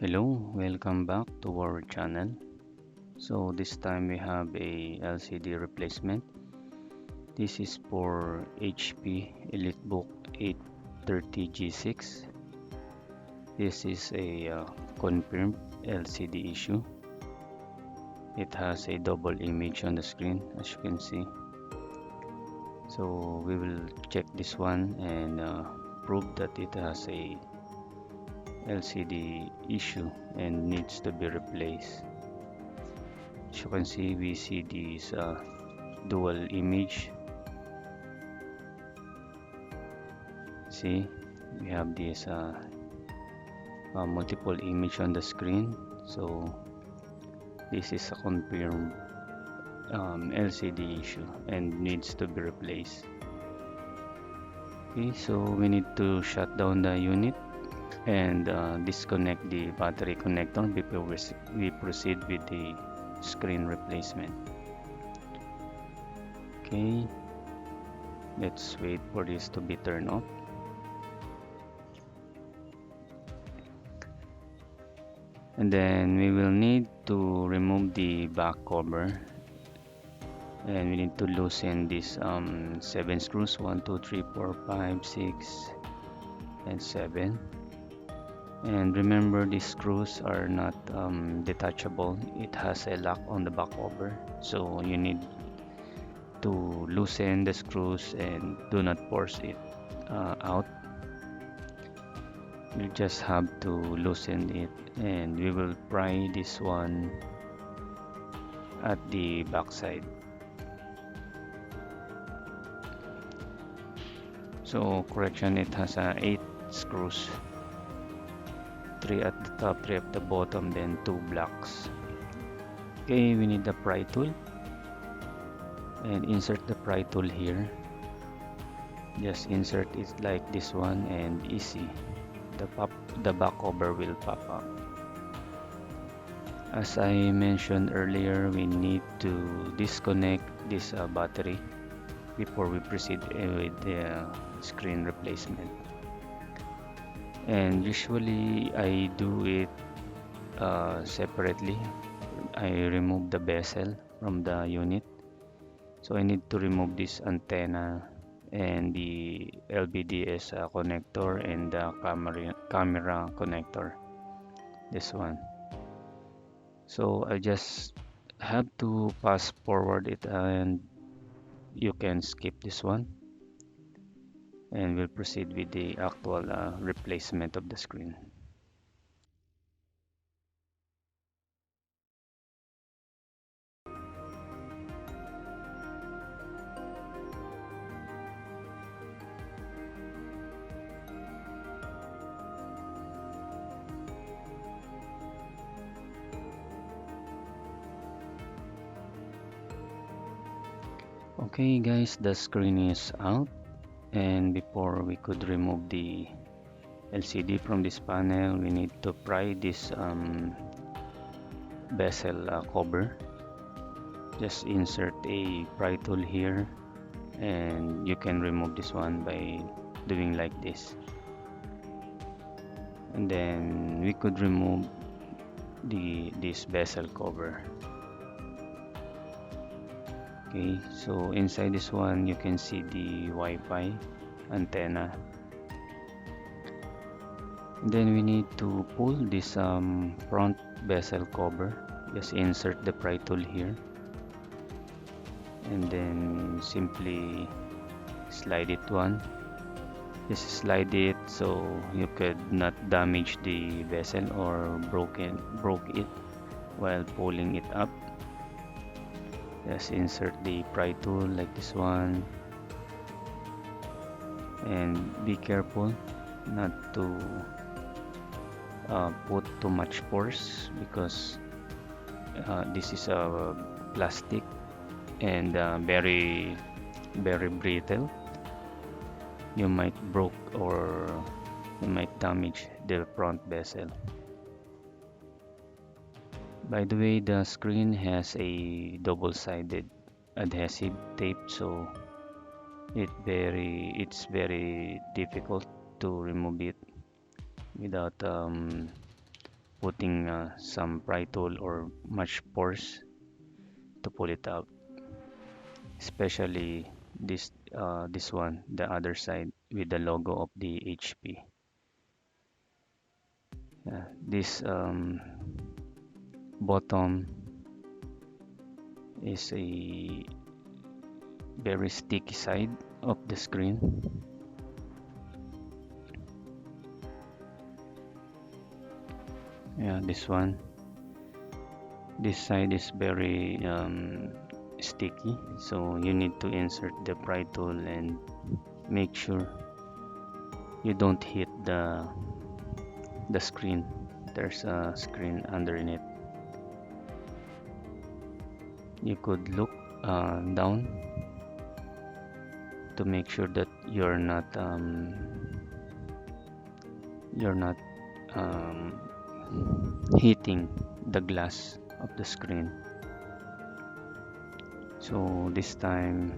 Hello, welcome back to our channel. So this time we have a LCD replacement. This is for HP Elitebook 830G6. This is a confirmed LCD issue. It has a double image on the screen, as you can see. So we will check this one and prove that it has a LCD issue and needs to be replaced. As you can see, we see this dual image. See, we have this multiple image on the screen. So this is a confirmed LCD issue and needs to be replaced. Okay, so we need to shut down the unit and disconnect the battery connector before we proceed with the screen replacement. Okay, let's wait for this to be turned off. And then we will need to remove the back cover, and we need to loosen these 7 screws, 1 2 3 4 5 6 and 7. And remember, these screws are not detachable. It has a lock on the back cover, so you need to loosen the screws and do not force it out. You just have to loosen it, and we will pry this one at the back side. So correction, it has 8 screws, 3 at the top, 3 at the bottom, then 2 blocks. Okay, we need the pry tool and insert the pry tool here. Just insert it like this one and easy. The back cover will pop up. As I mentioned earlier, we need to disconnect this battery before we proceed with the screen replacement. And usually I do it separately. I remove the bezel from the unit, so I need to remove this antenna and the LVDS connector and the camera connector, this one. So I just have to pass forward it, and you can skip this one, and we'll proceed with the actual replacement of the screen. Okay guys, the screen is out, and before we could remove the LCD from this panel, we need to pry this bezel cover. Just insert a pry tool here, and you can remove this one by doing like this. And then we could remove this bezel cover. Okay, so inside this one you can see the Wi-Fi antenna. And then we need to pull this front bezel cover. Just insert the pry tool here, and then simply slide it one. Just slide it so you could not damage the bezel or broke it while pulling it up. Just insert the pry tool like this one, and be careful not to put too much force, because this is a plastic and very brittle. You might broke or you might damage the front bezel. By the way, the screen has a double-sided adhesive tape, so it's very difficult to remove it without putting some pry tool or much force to pull it out, especially this one, the other side with the logo of the HP. This bottom is a very sticky side of the screen. Yeah, this one. This side is very sticky, so you need to insert the pry tool and make sure you don't hit the screen. There's a screen underneath. You could look down to make sure that you're not hitting the glass of the screen. So this time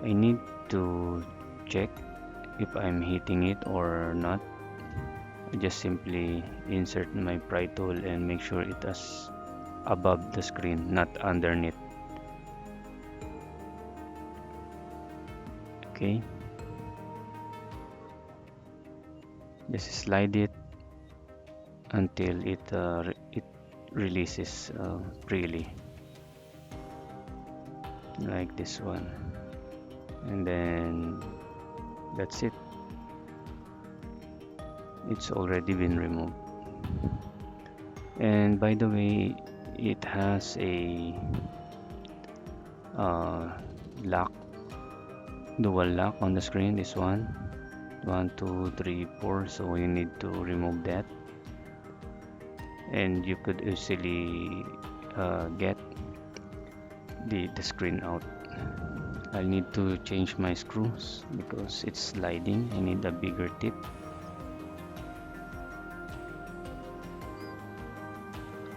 I need to check if I'm hitting it or not. I just simply insert my pry tool and make sure it is above the screen, not underneath. Okay, just slide it until it releases freely, like this one, and then that's it. It's already been removed. And by the way, it has a lock, dual lock on the screen. This one, 2 3 4, so you need to remove that, and you could easily get the screen out. I need to change my screws because it's sliding. I need a bigger tip.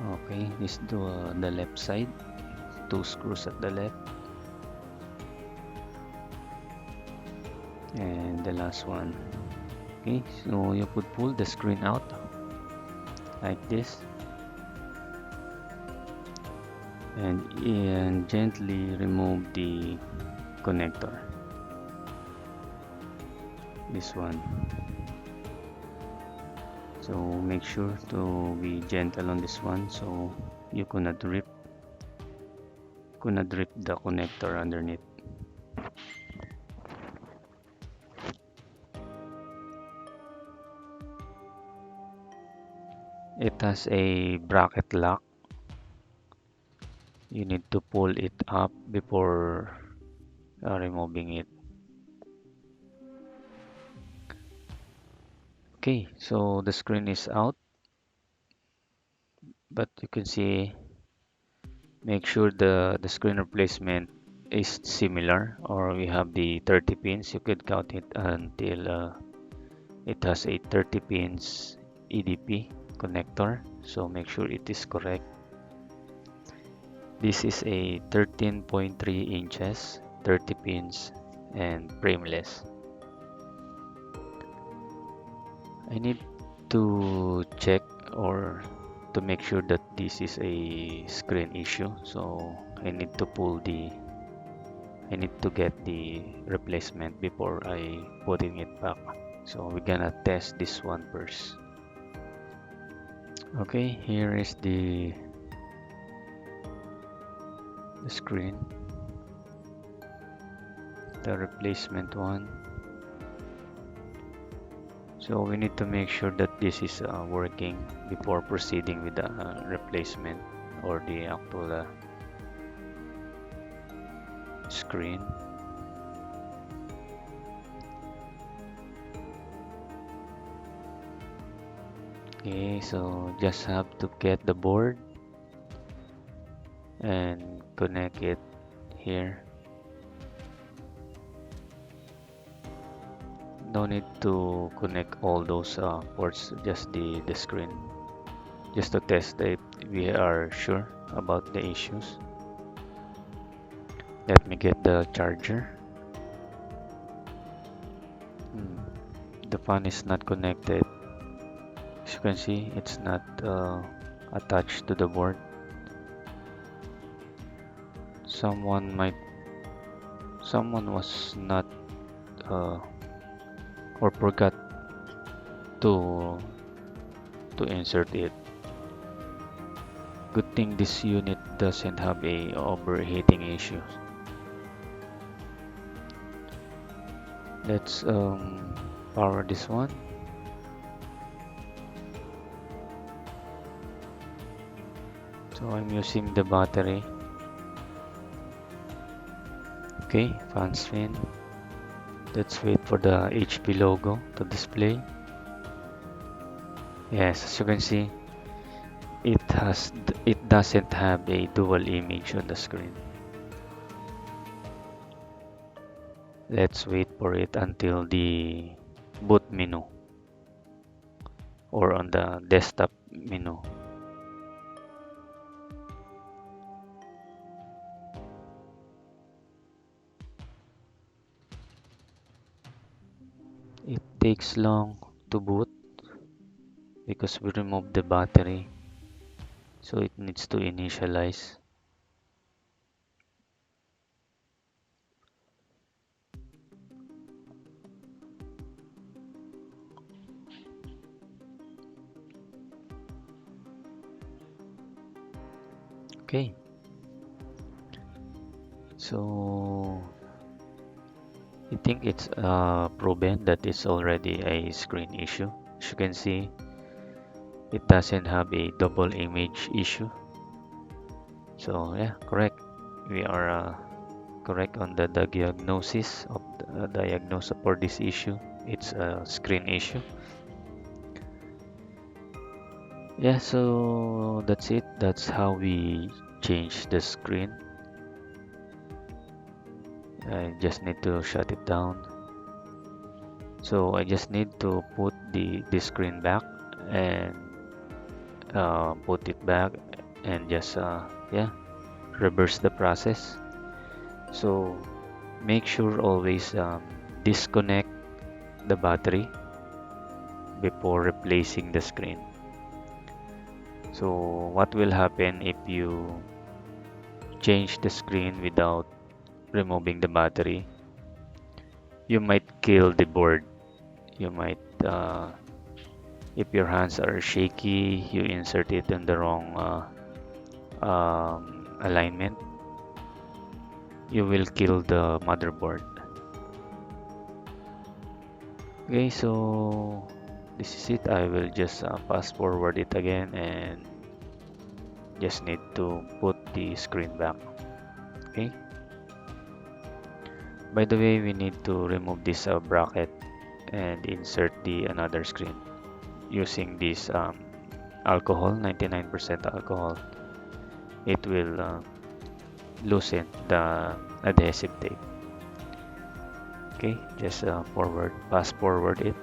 Okay, this is the left side, 2 screws at the left, and the last one. Okay, so you could pull the screen out like this, and gently remove the connector, this one. So make sure to be gentle on this one, so you cannot rip the connector underneath. It has a bracket lock. You need to pull it up before removing it. Okay, so the screen is out, but you can see, make sure the screen replacement is similar, or we have the 30 pins. You could count it until it has a 30 pins EDP connector, so make sure it is correct. This is a 13.3 inches, 30 pins, and frameless. I need to check or to make sure that this is a screen issue, so I need to get the replacement before I putting it back. So we're gonna test this one first. Okay, here is the screen, the replacement one. So we need to make sure that this is working before proceeding with the replacement or the actual screen. Okay, so just have to get the board and connect it here. No need to connect all those ports, just the screen, just to test if we are sure about the issues. Let me get the charger. The fan is not connected. As you can see, it's not attached to the board. Someone was not uh, or forgot to insert it. Good thing this unit doesn't have a overheating issue. Let's power this one. So I'm using the battery. Okay, fan spin. Let's wait for the HP logo to display. Yes, as you can see, it doesn't have a dual image on the screen. Let's wait for it until the boot menu or on the desktop menu. It takes long to boot because we removed the battery, so it needs to initialize. Okay, so I think it's proven that it's already a screen issue. As you can see, it doesn't have a double image issue. So yeah, correct. We are correct on the diagnosis of the diagnosis for this issue. It's a screen issue. Yeah, so that's it. That's how we change the screen. I just need to shut it down. So I just need to put the screen back and put it back and just yeah, reverse the process. So make sure always disconnect the battery before replacing the screen. So what will happen if you change the screen without removing the battery? You might kill the board. You might, if your hands are shaky, you insert it in the wrong alignment, you will kill the motherboard. Okay, so this is it. I will just fast forward it again and just need to put the screen back. Okay. By the way, we need to remove this bracket and insert the another screen using this alcohol, 99% alcohol. It will loosen the adhesive tape. Okay, just fast forward it.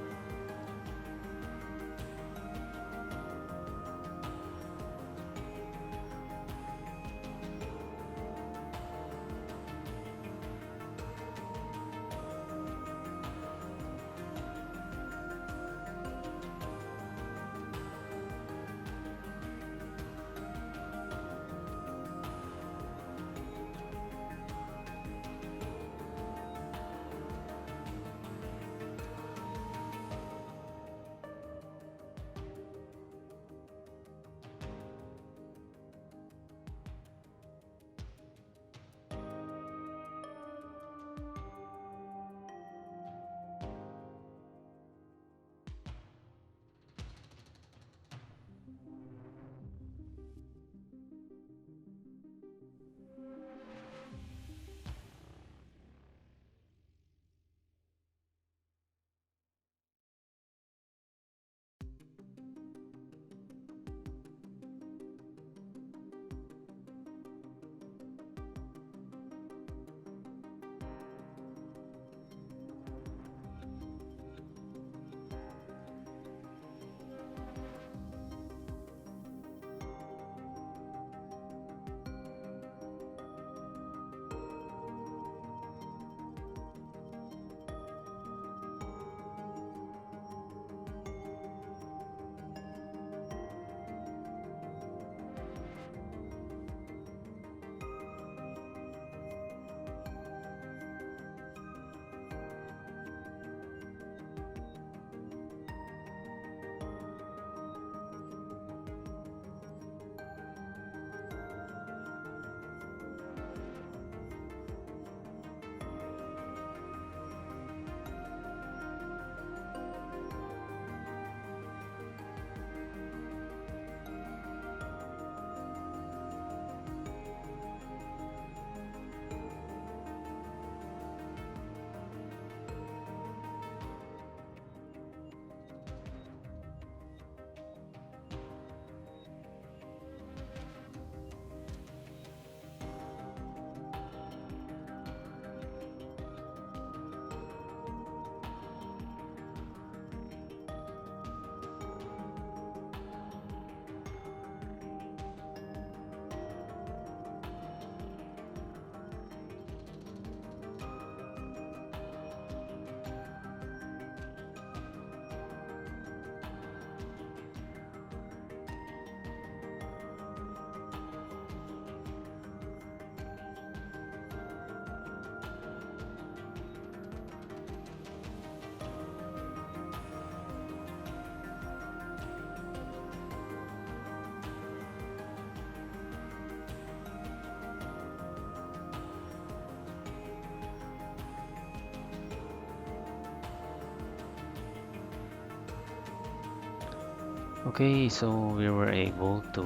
Okay, so we were able to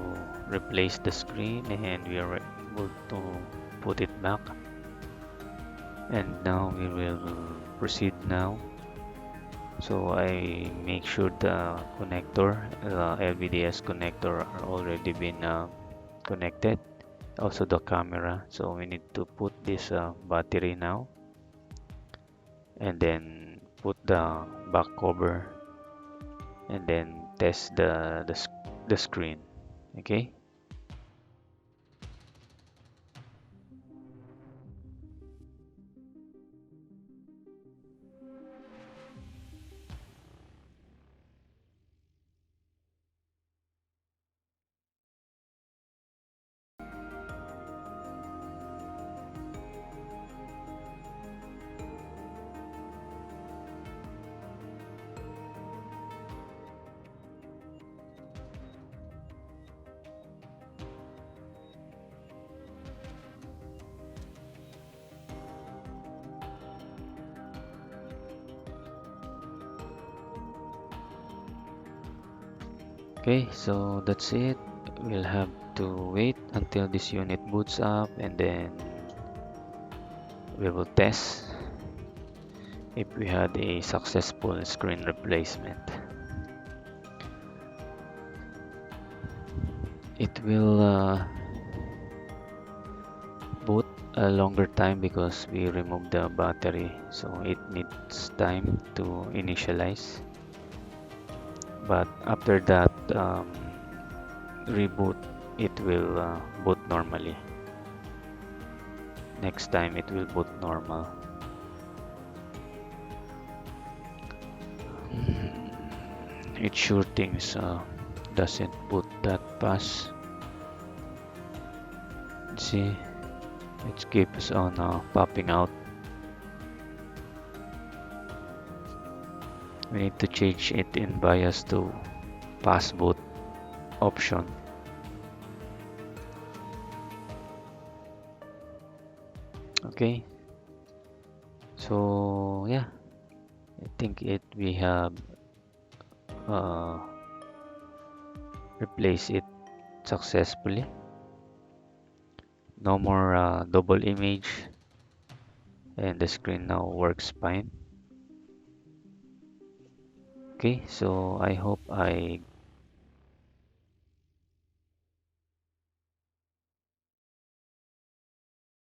replace the screen and we are able to put it back. And now we will proceed now. So I make sure the connector, LVDS connector are already been connected. Also the camera. So we need to put this battery now and then put the back cover and then test the screen. Okay. Okay, so that's it. We'll have to wait until this unit boots up and then we will test if we had a successful screen replacement. It will boot a longer time because we removed the battery, so it needs time to initialize. But after that reboot, it will boot normally. Next time it will boot normal. It sure things doesn't boot that fast. See, it keeps on popping out. We need to change it in BIOS to fast boot option. Okay, so yeah, I think we have uh, replaced it successfully. No more double image, and the screen now works fine. Okay, so I hope I